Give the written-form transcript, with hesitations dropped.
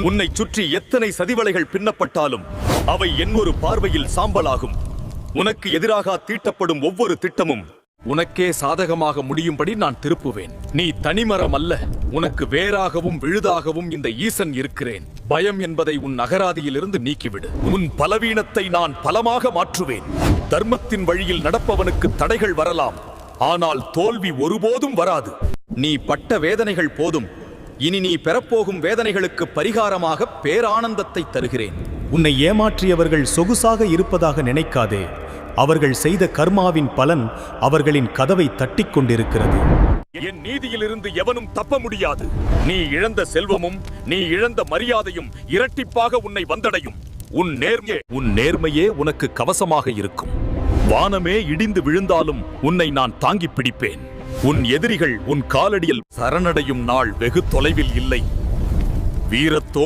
உன்னை சுற்றி எத்தனை சதிவலைகள் பின்னப்பட்டாலும் அவை என் ஒரு பார்வையில் சாம்பலாகும். உனக்கு எதிராக தீட்டப்படும் ஒவ்வொரு திட்டமும் உனக்கே சாதகமாக முடியும்படி நான் திருப்புவேன். நீ தனிமரம் அல்ல, உனக்கு வேறாகவும் விழுதாகவும் இந்த ஈசன் இருக்கிறேன். பயம் என்பதை உன் அகராதியிலிருந்து நீக்கிவிடு. உன் பலவீனத்தை நான் பலமாக மாற்றுவேன். தர்மத்தின் வழியில் நடப்பவனுக்கு தடைகள் வரலாம், ஆனால் தோல்வி ஒருபோதும் வராது. நீ பட்ட வேதனைகள் போதும். இனி நீ பெறப்போகும் வேதனைகளுக்கு பரிகாரமாக பேரானந்தத்தை தருகிறேன். உன்னை ஏமாற்றியவர்கள் சொகுசாக இருப்பதாக நினைக்காதே. அவர்கள் செய்த கர்மாவின் பலன் அவர்களின் கதவை தட்டிக் கொண்டிருக்கிறது. என் நீதியிலிருந்து எவனும் தப்ப முடியாது. நீ இழந்த செல்வமும் நீ இழந்த மரியாதையும் இரட்டிப்பாக உன்னை வந்தடையும். உன் நேர்மையே உனக்கு கவசமாக இருக்கும். வானமே இடிந்து விழுந்தாலும் உன்னை நான் தாங்கி பிடிப்பேன். உன் எதிரிகள் உன் காலடியில் சரணடையும் நாள் வெகு தொலைவில் இல்லை. வீரத்தோ